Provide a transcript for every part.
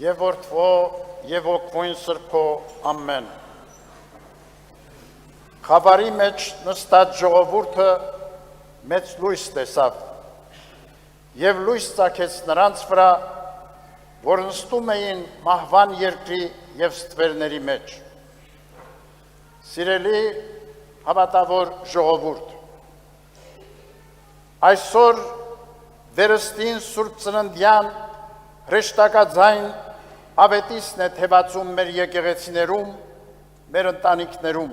Եվ որդվո և ոգվույն սրբո ամեն։ Խավարի մեջ նստած ժողովուրդը մեծ լույս տեսավ և լույս ծագեց նրանց վրա, որ նստում էին մահվան երկրի և ստվերների մեջ։ Սիրելի հավատավոր ժողովուրդ, այսօր վերստին Սուրբ Ծննդյան հրեշտակաձայն ավետիսն է թևածում մեր եկեղեցիներում, մեր ընտանիքներում։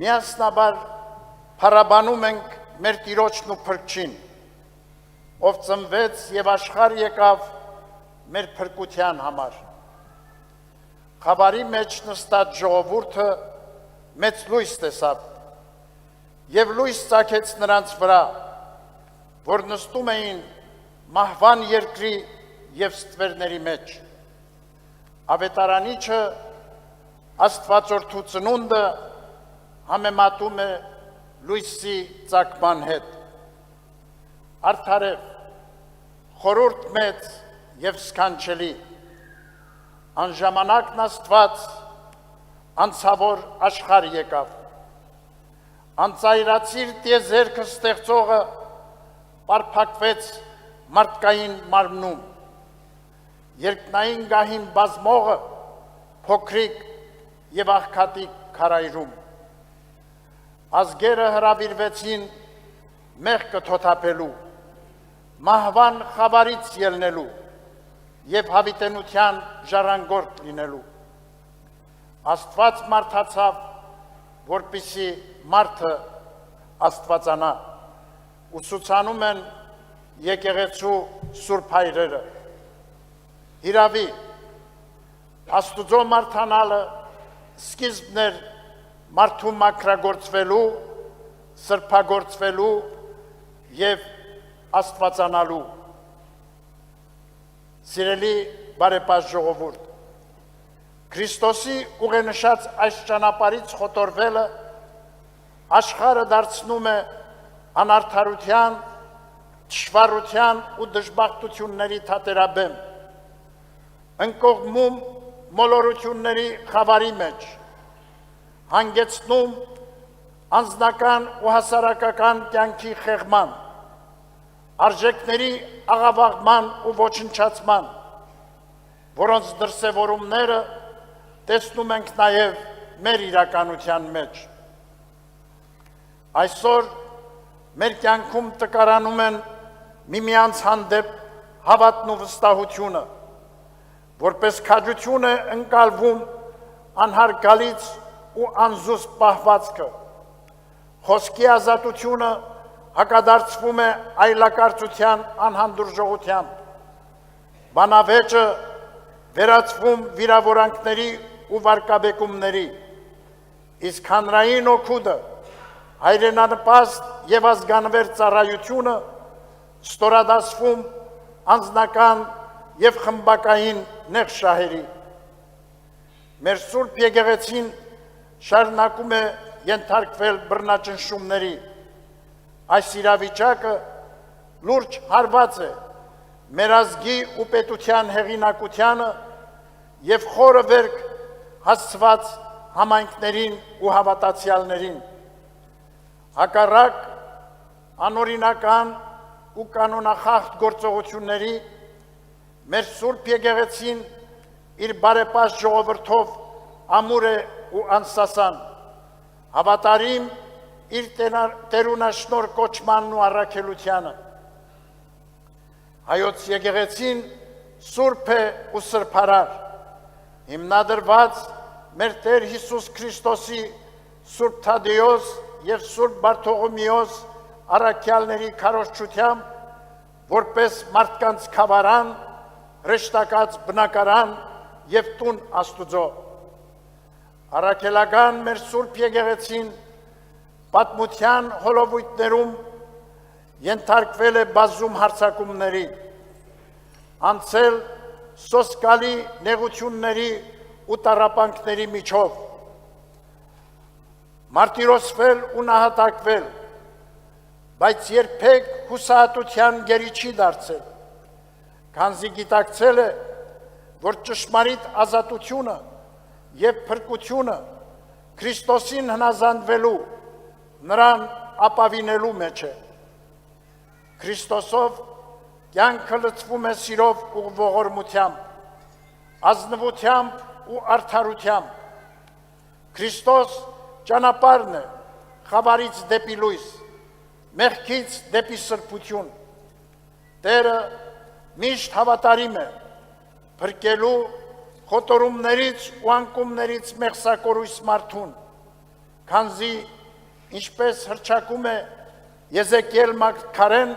Միասնաբար փառաբանում ենք մեր Տիրոջն ու Փրկչին, ով ծնվեց և աշխարհ եկավ մեր փրկության համար։ Խավարի մեջ նստած ժողովուրդը մեծ լույս տեսավ և լույս ծագեց նրանց վրա, որ նստում էին մահվան երկրի և ստվերների մեջ։ Ավետարանիչը Աստվածորդու ծնունդը համեմատում է լույսի ծագման հետ։ Արդարև, խորհուրդ մեծ և սքանչելի, անժամանակն Աստված անցավոր աշխարհ եկավ։ Անծայրածիր տիեզերքը ստեղծողը պարփակվեց մարդկային մարմնում, երկնային գահին բազմողը փոքրիկ և աղքատիկ քարայրում։ Ազգերը հրավիրվեցին մեղքը թոթափելու, մահվան խավարից ելնելու և հավիտենության ժառանգորդ լինելու։ Աստված մարդացավ, որպեսզի մարդը աստվածանա, ուսուցանում են եկեղեցու սուրբ հայրերը։ Հիրավի, Աստուծո մարդանալը սկիզբն էր մարդու մաքրագործվելու, սրբագործվելու և աստվածանալու։ Սիրելի բարեպաշտ ժողովուրդ, Քրիստոսի ուղենշած այս ճանապարհից խոտորվելը աշխարհը դարձնում է անարդարության, թշվառության ու դժբախտությունների թատերաբեմ, ընկողմում մոլորությունների խավարի մեջ, հանգեցնում անձնական ու հասարակական կյանքի խեղման, արժեքների աղավաղման ու ոչնչացման, որոնց դրսևորումները տեսնում ենք նաև մեր իրականության մեջ։ Այսօր մեր կյանքում տկարանում են միմյանց հանդեպ հավատն ու վստահությունը, որպես քաջություն է ընկալվում անհարգալից ու անզուսպ պահվածքը, խոսքի ազատությունը հակադարձվում է այլակարծության անհանդուրժողությամբ, բանավեճը վերածվում վիրավորանքների ու վարկաբեկումների, իսկ հանրային օգուտը, հայրենանպաստ և ազգանվեր ծառայությունը ստորադասվում անձնական և խմբակային նեղ շահերի։ Մեր Սուրբ եկեղեցին շարունակում է ենթարկվել բռնաճնշումների։ Այս իրավիճակը լուրջ հարված է մեր ազգի ու պետության հեղինակությանը և խորը վերք հասցված համայնքներին ու հավատացյալներին։ Հակառակ անօրինական ու կանոնախախտ գործողությունների մեր Սուրբ եկեղեցին իր բարեպաշտ ժողովրդով ամուր է ու անսասան, հավատարիմ իր տերունաշնոր կոչմանն ու առաքելությանը։ Հայոց եկեղեցին սուրբ է ու սրբարար, հիմնադրված մեր Տեր Հիսուս Քրիստոսի Սուրբ Թադեոս և Սուրբ Բարթողոմեոս առաքյալների քարոզչությամբ, որպես մարդկանց քավարան, հրեշտակած բնակարան և տուն Աստուծո։ Առաքելական մեր Սուրբ եկեղեցին պատմության հոլովույթներում ենթարկվել է բազում հարձակումների, անցել սոսկալի նեղությունների ու տառապանքների միջով, մարտիրոսվել ու նահատակվել, բայց երբեք հուսահատության գերի չի դարձել, քանզի գիտակցել է, որ ճշմարիտ ազատությունը և փրկությունը Քրիստոսին հնազանդվելու, նրան ապավինելու մեջ է։ Քրիստոսով կյանքը լցվում է սիրով ու ողորմությամբ, ազնվությամբ ու արդարությամբ։ Քրիստոս ճանապարհն է խավարից դեպի լույս, մեղքից դեպի սրբություն։ Տերը միշտ հավատարիմ է փրկելու խոտորումներից ու անկումներից մեղսակորույս մարդուն, քանզի ինչպես հռչակում է Եզեկիել մարգարեն,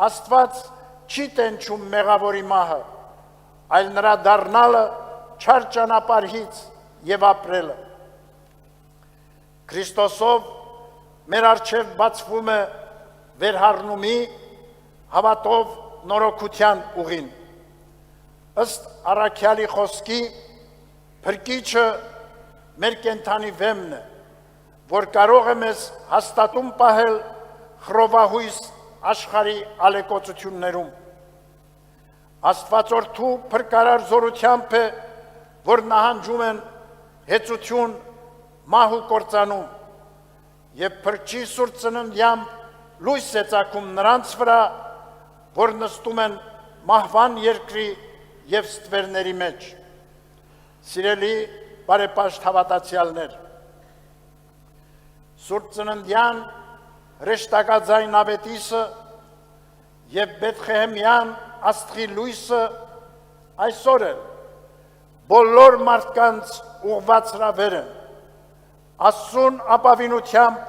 Աստված չի տենչում մեղավորի մահը, այլ նրա դառնալը չար ճանապարհից և ապրելը։ Քրիստոսով մեր առջև բացվում է վերհառնումի, հավատով նորոգության ուղին։ Ըստ առաքյալի խոսքի, փրկիչը մեր կենդանի վեմն է, որ կարող է մեզ հաստատում պահել խռովահույս աշխարհի ալեկոծություններում։ Աստվածորդու փրկարար զորությամբ է, որ նահանջում են հեծություն, մահ ու կործանում, և փրկչի սուրբ ծննդյամբ լույս է ծագում նրանց վրա, որ նստում են մահվան երկրի և ստվերների մեջ։ Սիրելի բարեպաշտ հավատացյալներ, Սուրբ Ծննդյան հրեշտակաձայն ավետիսը և Բեթխեհեմյան աստղի լույսը այսօր էլ բոլոր մարդկանց ուղղված հրավեր են, Աստծուն ապավինությամբ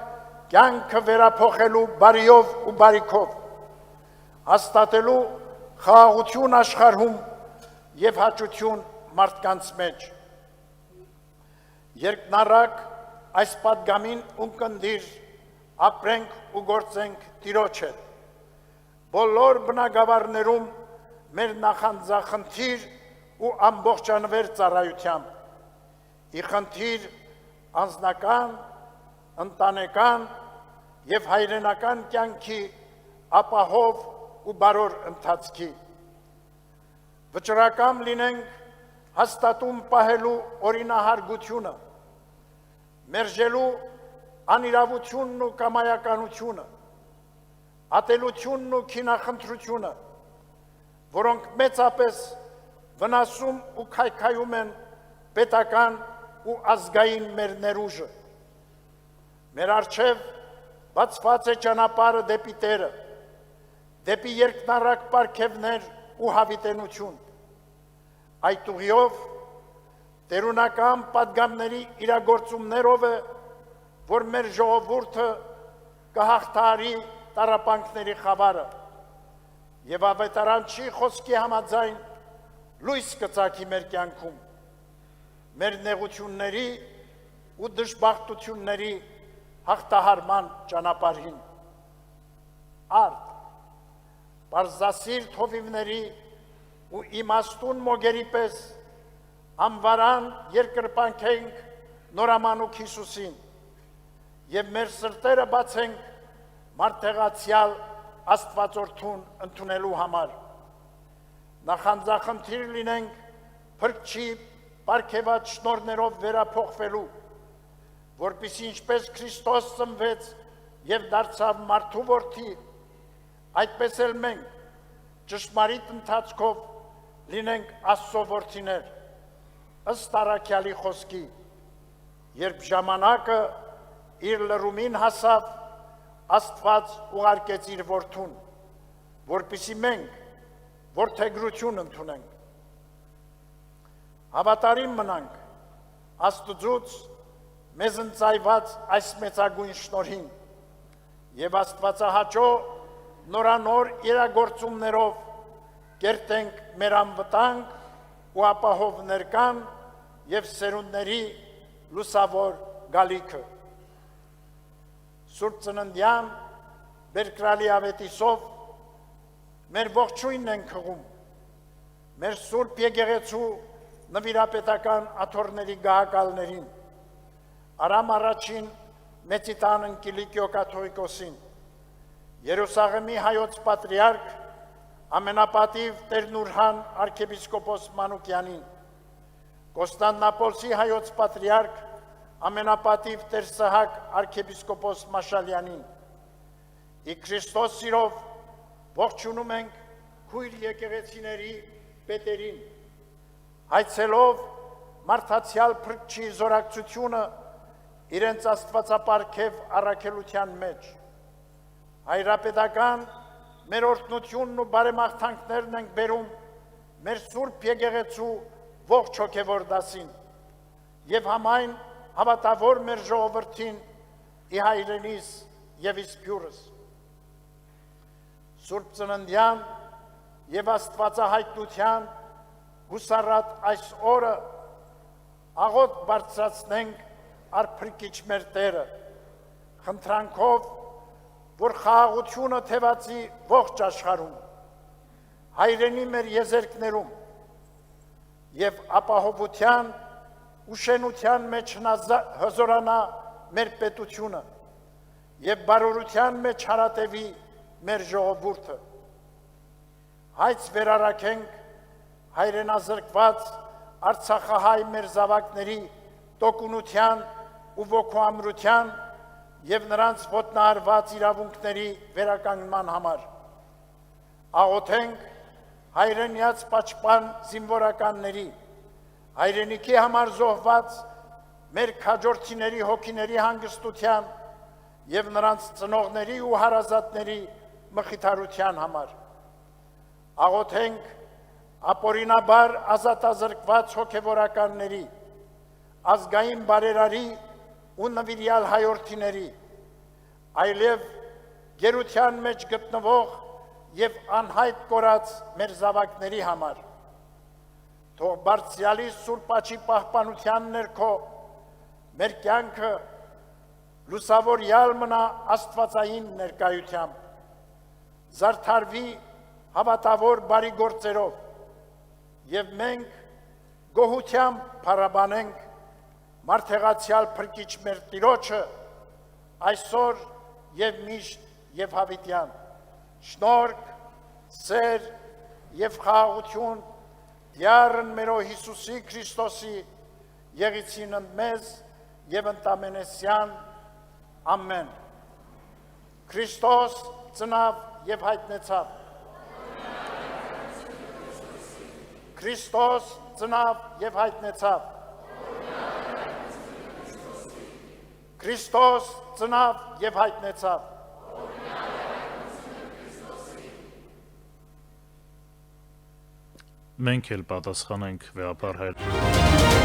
կյանքը վերափոխելու բարիով ու բարիքով, հաստատելու խաղաղություն աշխարհում և հաճություն մարդկանց մեջ։ Երկնառակ այս պատգամին ունկնդիր ապրենք ու գործենք Տիրոջ հետ, բոլոր բնագավառներում մեր նախանձախնդիր ու ամբողջանվեր ծառայությամբ, ի խնդիր անձնական, ընտանեկան և հայրենական կյանքի ապահով ու բարոր ընթացքի։ Վճռակամ լինենք հաստատում պահելու օրինահարգությունը, մերժելու անիրավությունն ու կամայականությունը, ատելությունն ու քինախնդրությունը, որոնք մեծապես վնասում ու քայքայում են պետական ու ազգային մեր ներուժը։ Մեր առջև բացված է ճանապարհը դեպի Տերը, դեպի երկնառակ պարգևներ ու հավիտենություն։ Այդ ուղիով տերունական պատգամների իրագործումներով է, որ մեր ժողովուրդը կհաղթահարի տառապանքների խավարը և ավետարանչի խոսքի համաձայն լույս կծագի մեր կյանքում, մեր նեղությունների ու դժբախտությունների հաղթահարման ճանապարհին։ Արդ, պարզասիրտ հովիվների ու իմաստուն մոգերի պես անվարան երկրպանքենք նորամանուկ Հիսուսին և մեր սրտերը բացենք մարդեղացյալ Աստվածորդուն ընդունելու համար։ Նախանձախնդիր լինենք փրկչի պարգևած շնորհներով վերափոխվելու, որպեսզի ինչպես Քրիստոս ծնվեց և դարձավ մարդու որդի, այդպես էլ մենք ճշմարիտ ընթացքով լինենք Աստծո որդիներ, ըստ առաքյալի խոսքի, երբ ժամանակը իր լռումին հասավ, Աստված ուղարկեց իր որդուն, որպեսզի մենք որդեգրություն ընդունենք։ Հավատարիմ մնանք Աստծուց մեզ ընծայված այս մեծագույն շնորհին և Աստվածահաճո նորանոր իրագործումներով կերտենք մեր անվտանգ ու ապահով ներկան և սերունդների լուսավոր գալիքը։ Սուրբ Ծննդյան բերկրալի ավետիսով մեր ողջույնն ենք հղում, մեր Սուրբ Եկեղեցու նվիրապետական աթոռների գահակալներին, Արամ առաջին Մեծիտան Կիլիկիո կաթողիկոսին, Երուսաղեմի հայոց պատրիարք ամենապատիվ Տեր Նուրհան arczepiskopos Մանուկյանին, Կոստանդնապոլսի հայոց պատրիարք ամենապատիվ Տեր Սահակ arczepiskopos Մաշալյանին, ի Քրիստոս սիրով ողջունում ենք քույր եկեղեցիների պետերին, հայցելով մարդացյալ փրկչի զորակցությունը իրենց աստվածապարքև առաքելության մեջ, հայրապետական մեր օրհնությունն ու բարեմաղթանքներն ենք բերում մեր Սուրբ Եկեղեցու ողջ հոգևոր դասին եւ համայն հավատավոր մեր ժողովրդին ի հայրենիս եւ իսպյուրս Սուրբ Ծննդյան եւ Աստվածահայտնության հուսառատ այս օրը աղոտ բարձրացնենք արփրկիչ մեր Տերը խնդրանքով որ խաղաղությունը թևածի ողջ աշխարհում, հայրենի մեր եզերքներում եւ ապահովության ու շենության մեջ հզորանա մեր պետությունը եւ բարօրության մեջ հարատևի մեր ժողովուրդը։ Հայց վերարակենք հայրենազրկված Արցախահայ մեր զավակների տոկունության ու ոգուամրության եւ նրանց ոտնահարված իրավունքների վերականգնման համար։ Աղոթենք հայրենյաց պաշտպան զինվորականների, հայրենիքի համար զոհված մեր քաջորդիների հոգիների հանգստության եւ նրանց ծնողների ու հարազատների մխիթարության համար։ Աղոթենք ապօրինաբար ազատազրկված հոգեվորականների, ազգային բարերարի ու նվիրյալ հայորդիների, այլև գերության մեջ գտնվող եւ անհայտ կորած մեր զավակների համար։ Թող բարձրյալի Սուրբ Աչի պահպանության ներքո մեր կյանքը լուսավորյալ մնա աստվածային ներկայությամբ, զարդարվի հավատավոր բարի գործերով եւ մենք գոհությամբ փառաբանենք մարդեղացյալ փրկիչ մեր Տիրոջը այսօր եւ միշտ եւ հավիտյան շնորհք, սեր եւ խաղաղություն Դյարն մերո Հիսուսի Քրիստոսի եղիցին մեզ եւ ընտամենեսյան ամեն Քրիստոս ծնավ եւ հայտնեցավ Քրիստոս ծնավ եւ հայտնեցավ Քրիստոս ծնավ եւ հայտնեցավ Մենք էլ պատասխանենք վեհապար հայր